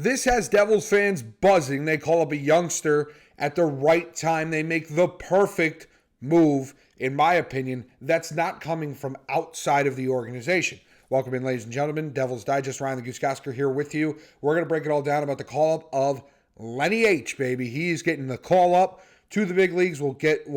This has Devils fans buzzing. They call up a youngster at the right time. They make the perfect move, in my opinion, that's not coming from outside of the organization. Welcome in, ladies and gentlemen. Devils Digest, Ryan the Gosiker here with you. We're going to break it all down about the call-up of Lenni H, baby. He's getting the call-up to the big leagues. We'll get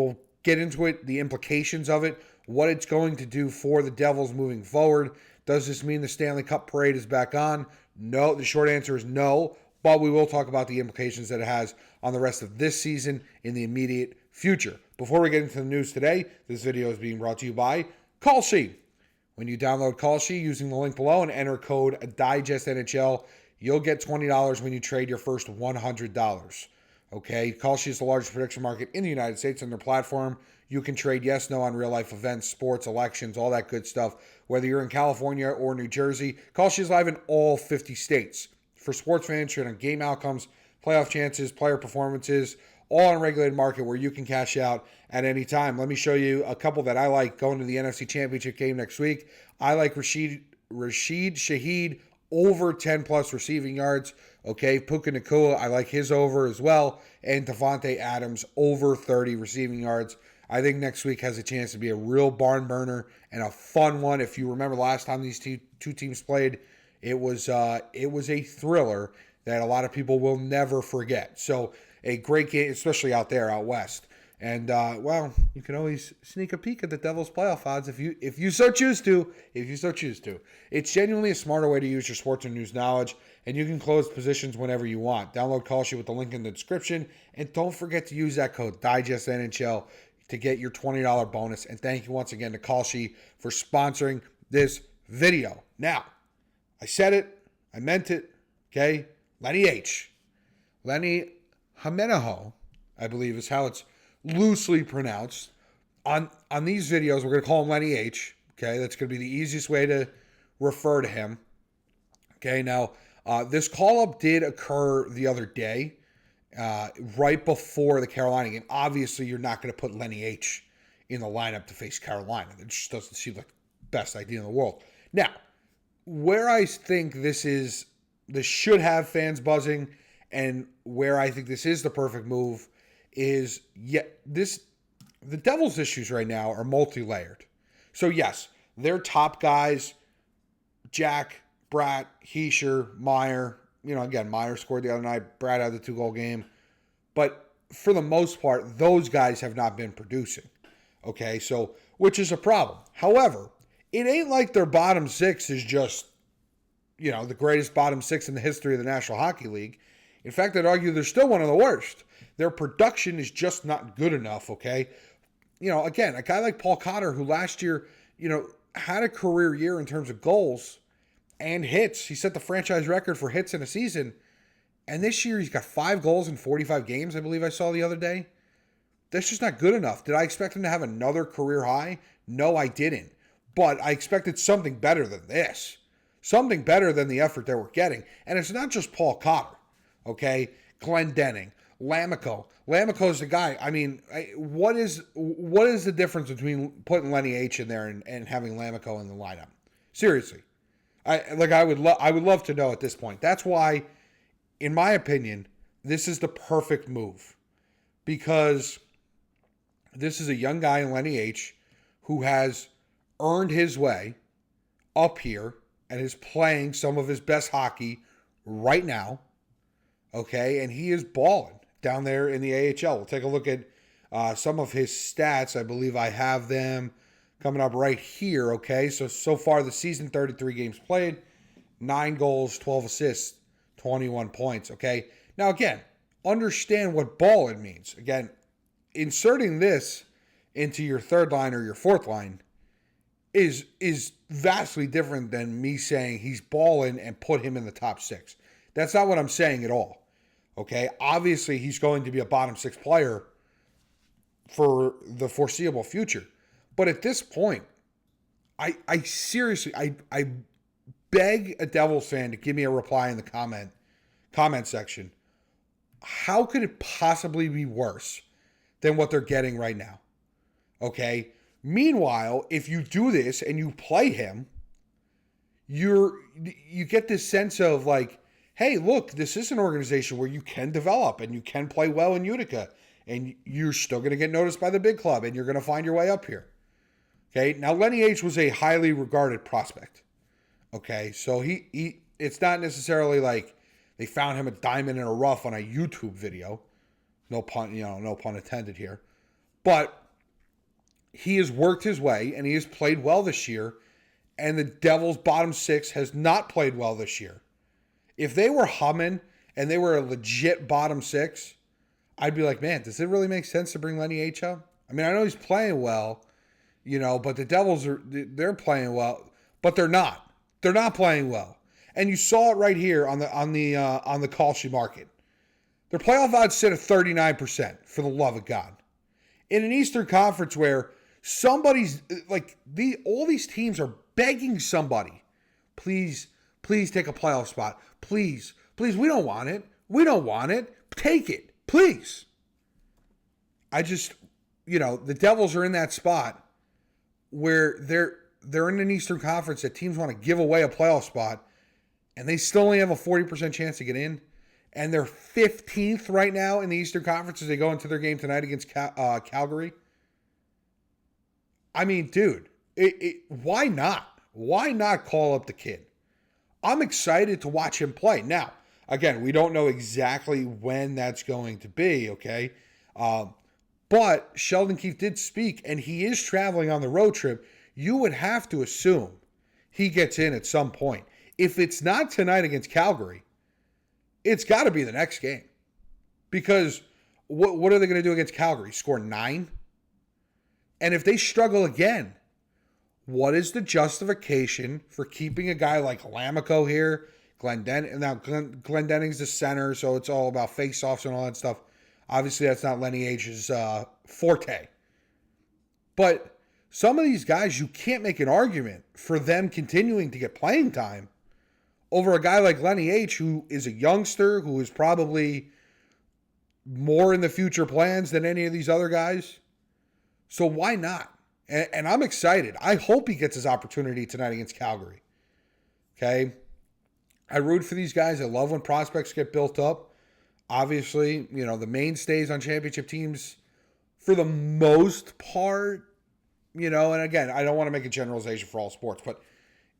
into it, the implications of it, what it's going to do for the Devils moving forward. Does this mean the Stanley Cup parade is back on? No. The short answer is no, but we will talk about the implications that it has on the rest of this season in the immediate future. Before we get into the news today, this video is being brought to you by Kalshi. When you download Kalshi using the link below and enter code DIGESTNHL, you'll get $20 when you trade your first $100. Okay, Kalshi is the largest prediction market in the United States. On their platform, you can trade yes, no on real-life events, sports, elections, all that good stuff. Whether you're in California or New Jersey, Kalshi is live in all 50 states. For sports fans, trade on game outcomes, playoff chances, player performances, all on a regulated market where you can cash out at any time. Let me show you a couple that I like going to the NFC Championship game next week. I like Rashid Shaheed over 10-plus receiving yards. Okay, Puka Nacua, I like his over as well. And Devontae Adams over 30 receiving yards. I think next week has a chance to be a real barn burner and a fun one. If you remember last time these two teams played, it was a thriller that a lot of people will never forget. So a great game, especially out west. And, well, you can always sneak a peek at the Devils playoff odds if you so choose to. It's genuinely a smarter way to use your sports and news knowledge, and you can close positions whenever you want. Download Kalshi with the link in the description, and don't forget to use that code DIGESTNHL to get your $20 bonus. And thank you once again to Kalshi for sponsoring this video. Now, I said it. I meant it. Okay? Lenni H. Lenni Hameenaho, I believe is how it's loosely pronounced. On these videos, we're going to call him Lenni H. Okay? That's going to be the easiest way to refer to him. Okay? Now, this call-up did occur the other day. Right before the Carolina game. Obviously, you're not going to put Lenni H in the lineup to face Carolina. It just doesn't seem like the best idea in the world. Now, where I think this should have fans buzzing, and where I think this is the perfect move is, the Devils' issues right now are multi-layered. So, yes, their top guys, Jack, Bratt, Hischier, Meier. Again, Meier scored the other night. Bratt had the 2-goal game. But for the most part, those guys have not been producing. Okay, so, which is a problem. However, it ain't like their bottom six is just, the greatest bottom six in the history of the National Hockey League. In fact, I'd argue they're still one of the worst. Their production is just not good enough, okay? Again, a guy like Paul Cotter, who last year, had a career year in terms of goals and hits. He set the franchise record for hits in a season. And this year he's got 5 goals in 45 games, I believe I saw the other day. That's just not good enough. Did I expect him to have another career high? No, I didn't. But I expected something better than this. Something better than the effort that we're getting. And it's not just Paul Cotter, okay? Glendening, Lammikko. Lammikko's the guy. I mean, what is the difference between putting Lenni H in there and having Lammikko in the lineup? Seriously. I would love to know at this point. That's why, in my opinion, this is the perfect move. Because this is a young guy in Lenni H who has earned his way up here and is playing some of his best hockey right now. Okay, and he is balling down there in the AHL. We'll take a look at some of his stats. I believe I have them coming up right here, okay? So far this season, 33 games played, 9 goals, 12 assists, 21 points, okay? Now, again, understand what balling means. Again, inserting this into your third line or your fourth line is vastly different than me saying he's balling and put him in the top 6. That's not what I'm saying at all, okay? Obviously, he's going to be a bottom 6 player for the foreseeable future. But at this point, I seriously beg a Devils fan to give me a reply in the comment section. How could it possibly be worse than what they're getting right now? Okay? Meanwhile, if you do this and you play him, you get this sense of like, hey, look, this is an organization where you can develop and you can play well in Utica, and you're still going to get noticed by the big club, and you're going to find your way up here. Okay, now Lenny H was a highly regarded prospect. Okay, so he it's not necessarily like they found him a diamond in a rough on a YouTube video. No pun intended here. But he has worked his way, and he has played well this year, and the Devils' bottom six has not played well this year. If they were humming and they were a legit bottom six, I'd be like, man, does it really make sense to bring Lenny H up? I mean, I know he's playing well, but the Devils they're playing well, but they're not. They're not playing well. And you saw it right here on the call sheet market. Their playoff odds sit at 39%, for the love of God. In an Eastern Conference where somebody's all these teams are begging somebody, please take a playoff spot. Please, we don't want it. We don't want it. Take it, please. I just, the Devils are in that spot where they're in an Eastern Conference that teams want to give away a playoff spot, and they still only have a 40% chance to get in. And they're 15th right now in the Eastern Conference as they go into their game tonight against Calgary. I mean, dude, why not? Why not call up the kid? I'm excited to watch him play. Now, again, we don't know exactly when that's going to be, okay? But Sheldon Keefe did speak, and he is traveling on the road trip. You would have to assume he gets in at some point. If it's not tonight against Calgary, it's got to be the next game. Because what are they going to do against Calgary? Score 9? And if they struggle again, what is the justification for keeping a guy like Lamico here? Glendenning's the center, so it's all about face-offs and all that stuff. Obviously, that's not Lenny H's forte. But some of these guys, you can't make an argument for them continuing to get playing time over a guy like Lenny H, who is a youngster, who is probably more in the future plans than any of these other guys. So why not? And I'm excited. I hope he gets his opportunity tonight against Calgary. Okay? I root for these guys. I love when prospects get built up. Obviously, the mainstays on championship teams, for the most part, and again, I don't want to make a generalization for all sports, but,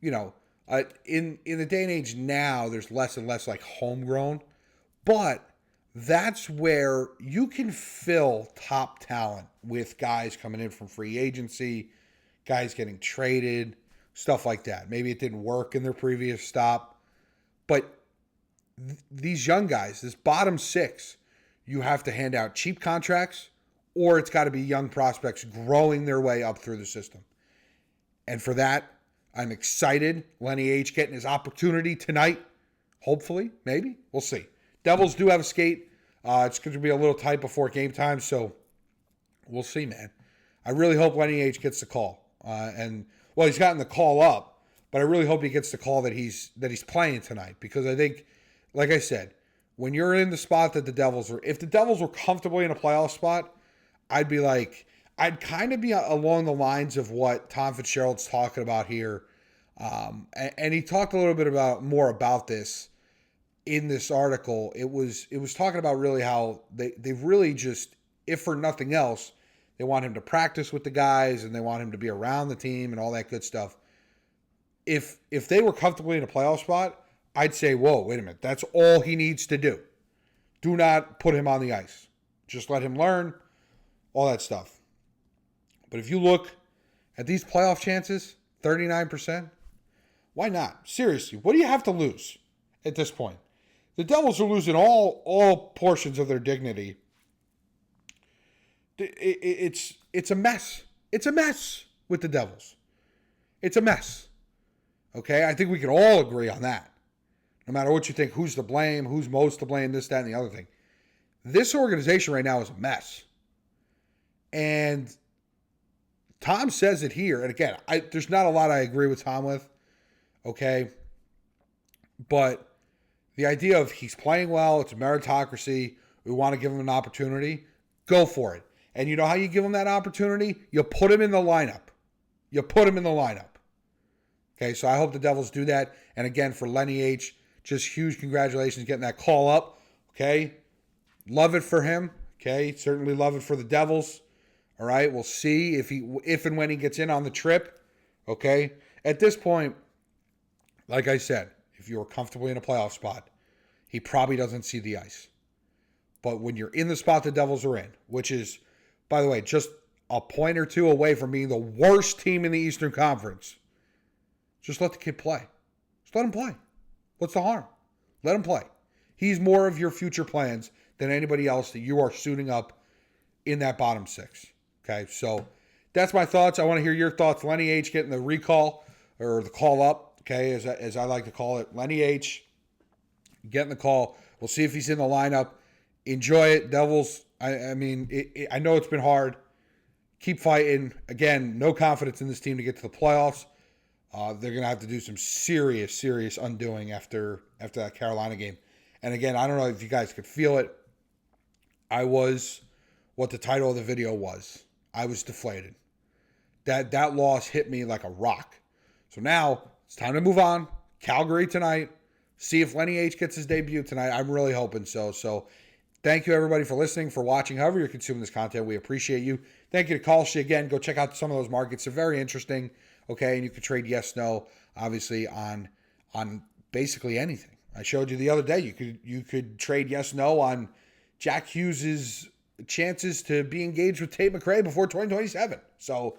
in the day and age now, there's less and less like homegrown. But that's where you can fill top talent with guys coming in from free agency, guys getting traded, stuff like that. Maybe it didn't work in their previous stop. But these young guys, this bottom six, you have to hand out cheap contracts, or it's got to be young prospects growing their way up through the system. And for that, I'm excited. Lenny H getting his opportunity tonight. Hopefully, maybe. We'll see. Devils do have a skate. It's going to be a little tight before game time, so we'll see, man. I really hope Lenny H gets the call. He's gotten the call up, but I really hope he gets the call that he's playing tonight, because I think, like I said, when you're in the spot that the Devils are, if the Devils were comfortably in a playoff spot, I'd kind of be along the lines of what Tom Fitzgerald's talking about here. And he talked a little bit more about this in this article. It was talking about really how they really just, if for nothing else, they want him to practice with the guys and they want him to be around the team and all that good stuff. If they were comfortably in a playoff spot, I'd say, whoa, wait a minute. That's all he needs to do. Do not put him on the ice. Just let him learn, all that stuff. But if you look at these playoff chances, 39%, why not? Seriously, what do you have to lose at this point? The Devils are losing all portions of their dignity. It's a mess. It's a mess with the Devils. It's a mess. Okay? I think we can all agree on that. No matter what you think, who's to blame, who's most to blame, this, that, and the other thing. This organization right now is a mess. And Tom says it here. And again, there's not a lot I agree with Tom with. Okay? But the idea of he's playing well, it's a meritocracy, we want to give him an opportunity, go for it. And you know how you give him that opportunity? You put him in the lineup. Okay, so I hope the Devils do that. And again, for Lenny H, just huge congratulations getting that call up. Okay. Love it for him. Okay. Certainly love it for the Devils. All right. We'll see if and when he gets in on the trip. Okay. At this point, like I said, if you're comfortably in a playoff spot, he probably doesn't see the ice. But when you're in the spot the Devils are in, which is, by the way, just a point or two away from being the worst team in the Eastern Conference, just let the kid play. Just let him play. What's the harm? Let him play. He's more of your future plans than anybody else that you are suiting up in that bottom six. Okay, so that's my thoughts. I want to hear your thoughts. Lenny H getting the recall or the call up, okay, as I like to call it. Lenny H getting the call. We'll see if he's in the lineup. Enjoy it, Devils. I I know it's been hard. Keep fighting. Again, no confidence in this team to get to the playoffs. They're going to have to do some serious undoing after that Carolina game. And again, I don't know if you guys could feel it. I was what the title of the video was. I was deflated. That loss hit me like a rock. So now it's time to move on. Calgary tonight. See if Lenny H gets his debut tonight. I'm really hoping so. So thank you, everybody, for listening, for watching, however you're consuming this content. We appreciate you. Thank you to Kalshi again. Go check out some of those markets. They're very interesting. Okay, and you can trade yes, no, obviously on basically anything. I showed you the other day. You could trade yes, no on Jack Hughes' chances to be engaged with Tate McRae before 2027. So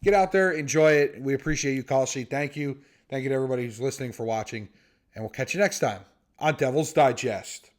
get out there, enjoy it. We appreciate you, Kalshi. Thank you. Thank you to everybody who's listening, for watching, and we'll catch you next time on Devil's Digest.